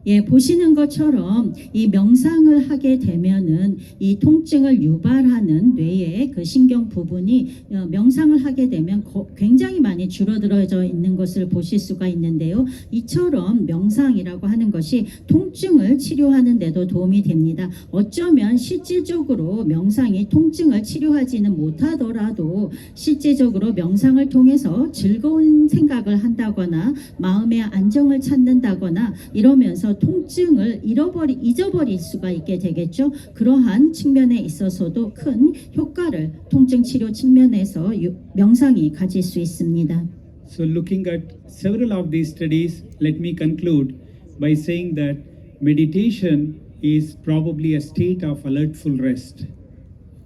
예, 보시는 것처럼 이 명상을 하게 되면은 이 통증을 유발하는 뇌의 그 신경 부분이 명상을 하게 되면 굉장히 많이 줄어들어져 있는 것을 보실 수가 있는데요. 이처럼 명상이라고 하는 것이 통증을 치료하는 데도 도움이 됩니다. 어쩌면 실질적으로 명상이 통증을 치료하지는 못하더라도 실제적으로 명상을 통해서 즐거운 생각을 한다거나 마음의 안정을 찾는다거나 이러면서 통증을 잊어버릴 수가 있게 되겠죠. 그러한 측면에 있어서도 큰 효과를 통증 치료 측면에서 명상이 가질 수 있습니다. So looking at several of these studies, let me conclude by saying that meditation is probably a state of alertful rest.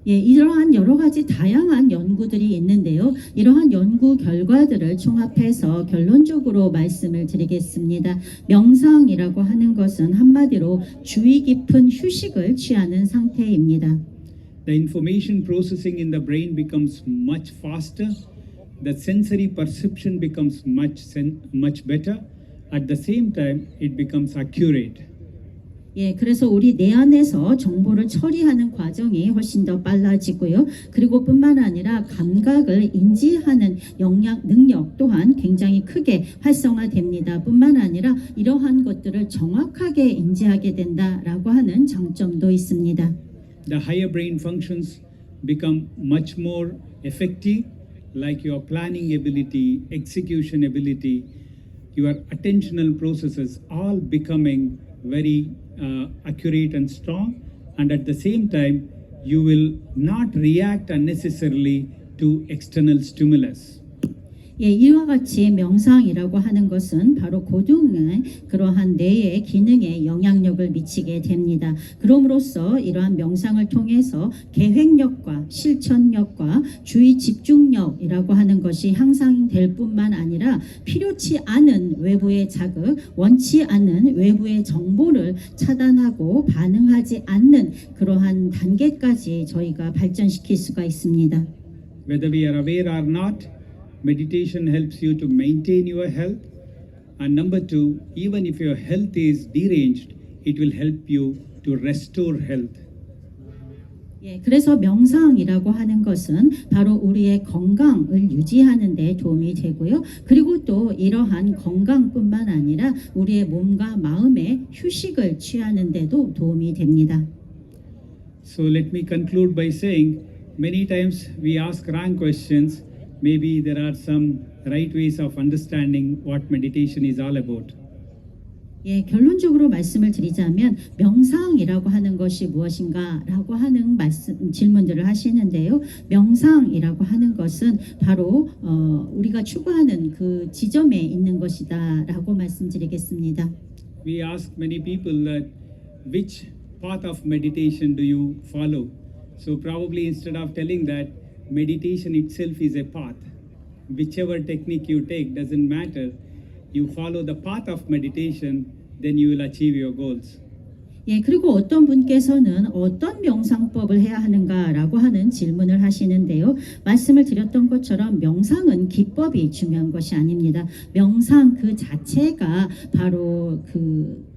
예, 이러한 여러 가지 다양한 연구들이 있는데요. 이러한 연구 결과들을 총합해서 결론적으로 말씀을 드리겠습니다. 명상이라고 하는 것은 한마디로 주의 깊은 휴식을 취하는 상태입니다. The information processing in the brain becomes much faster. The sensory perception becomes much better. At the same time, it becomes accurate. 예, 그래서 우리 내 안에서 정보를 처리하는 과정이 훨씬 더 빨라지고요. 그리고 뿐만 아니라 감각을 인지하는 능력 또한 굉장히 크게 활성화됩니다. 뿐만 아니라 이러한 것들을 정확하게 인지하게 된다라고 하는 장점도 있습니다. The higher brain functions become much more effective, like your planning ability, execution ability, your attentional processes all becoming very accurate and strong, and at the same time you will not react unnecessarily to external stimulus. 예, 이와 같이 명상이라고 하는 것은 바로 고등의 그러한 뇌의 기능에 영향력을 미치게 됩니다. 그럼으로써 이러한 명상을 통해서 계획력과 실천력과 주의 집중력이라고 하는 것이 향상될 뿐만 아니라 필요치 않은 외부의 자극, 원치 않은 외부의 정보를 차단하고 반응하지 않는 그러한 단계까지 저희가 발전시킬 수가 있습니다. Whether we are aware or not, meditation helps you to maintain your health, and number two, even if your health is deranged, it will help you to restore health. 예, 그래서 명상이라고 하는 것은 바로 우리의 건강을 유지하는 데 도움이 되고요. 그리고 또 이러한 건강뿐만 아니라 우리의 몸과 마음의 휴식을 취하는 데도 도움이 됩니다. So let me conclude by saying many times we ask wrong questions. Maybe there are some right ways of understanding what meditation is all about. 예, 결론적으로 말씀을 드리자면 명상이라고 하는 것이 무엇인가라고 하는 질문들을 하시는데요. 명상이라고 하는 것은 바로 우리가 추구하는 그 지점에 있는 것이다라고 말씀드리겠습니다. We ask many people that which path of meditation do you follow? So probably instead of telling that meditation itself is a path, whichever technique you take doesn't matter. You follow the path of meditation, then you will achieve your goals. 예, 그리고 어떤 분께서는 어떤 명상법을 해야 하는가라고 하는 질문을 하시는데요. 말씀을 드렸던 것처럼 명상은 기법이 중요한 것이 아닙니다. 명상 그 자체가 바로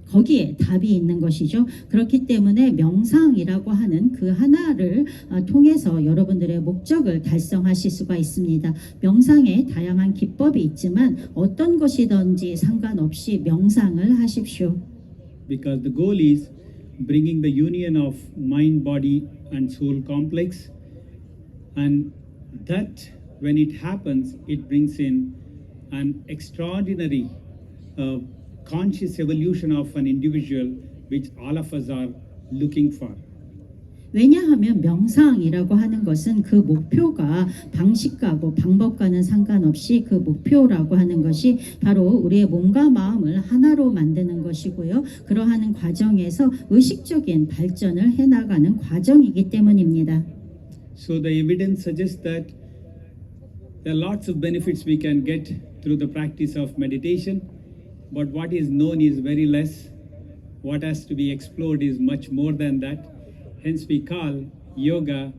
거기에 답이 있는 것이죠. 그렇기 때문에 명상이라고 하는 그 하나를 통해서 여러분들의 목적을 달성하실 수가 있습니다. 명상에 다양한 기법이 있지만 어떤 것이든지 상관없이 명상을 하십시오. Because the goal is bringing the union of mind, body and soul complex, and that when it happens, it brings in an extraordinary conscious evolution of an individual which all of us are looking for. 왜냐하면 명상이라고 하는 것은 그 목표가 방식과고 방법과는 상관없이 그 목표라고 하는 것이 바로 우리의 몸과 마음을 하나로 만드는 것이고요. 그러한 과정에서 의식적인 발전을 해나가는 과정이기 때문입니다. So the evidence suggests that there are lots of benefits we can get through the practice of meditation, but what is known is very less. What has to be explored is much more than that. Hence we call yoga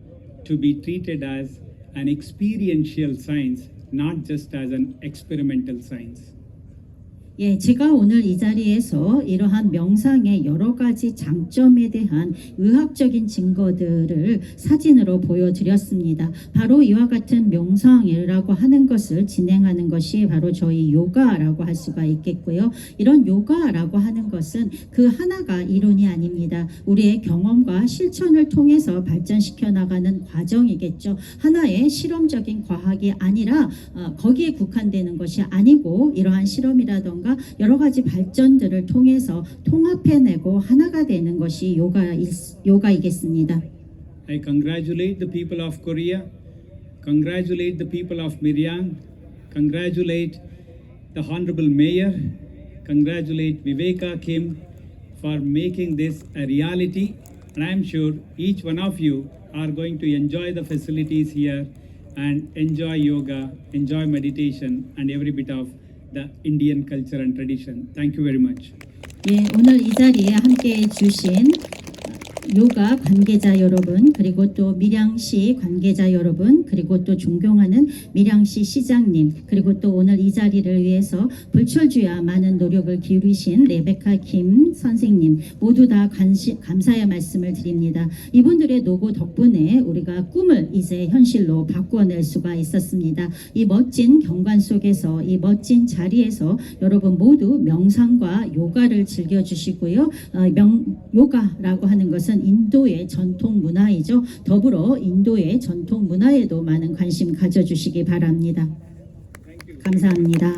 to be treated as an experiential science, not just as an experimental science. 예, 제가 오늘 이 자리에서 이러한 명상의 여러 가지 장점에 대한 의학적인 증거들을 사진으로 보여드렸습니다. 바로 이와 같은 명상이라고 하는 것을 진행하는 것이 바로 저희 요가라고 할 수가 있겠고요. 이런 요가라고 하는 것은 그 하나가 이론이 아닙니다. 우리의 경험과 실천을 통해서 발전시켜 나가는 과정이겠죠. 하나의 실험적인 과학이 아니라 거기에 국한되는 것이 아니고 이러한 실험이라던가 여러 가지 발전들을 통해서 통합해내고 하나가 되는 것이 요가이겠습니다. I congratulate the people of Korea, congratulate the people of Miryang, congratulate the Honorable Mayor, congratulate Viveka Kim for making this a reality, and I am sure each one of you are going to enjoy the facilities here and enjoy yoga, enjoy meditation and every bit of the Indian culture and tradition. Thank you very much. 예, 오늘 이 자리에 함께해 주신 요가 관계자 여러분, 그리고 또 밀양시 관계자 여러분, 그리고 또 존경하는 밀양시 시장님, 그리고 또 오늘 이 자리를 위해서 불철주야 많은 노력을 기울이신 레베카 김 선생님 모두 다 감사의 말씀을 드립니다. 이분들의 노고 덕분에 우리가 꿈을 이제 현실로 바꾸어낼 수가 있었습니다. 이 멋진 경관 속에서 이 멋진 자리에서 여러분 모두 명상과 요가를 즐겨주시고요. 요가라고 하는 것은 인도의 전통 문화이죠. 더불어 인도의 전통 문화에도 많은 관심 가져주시기 바랍니다. 감사합니다.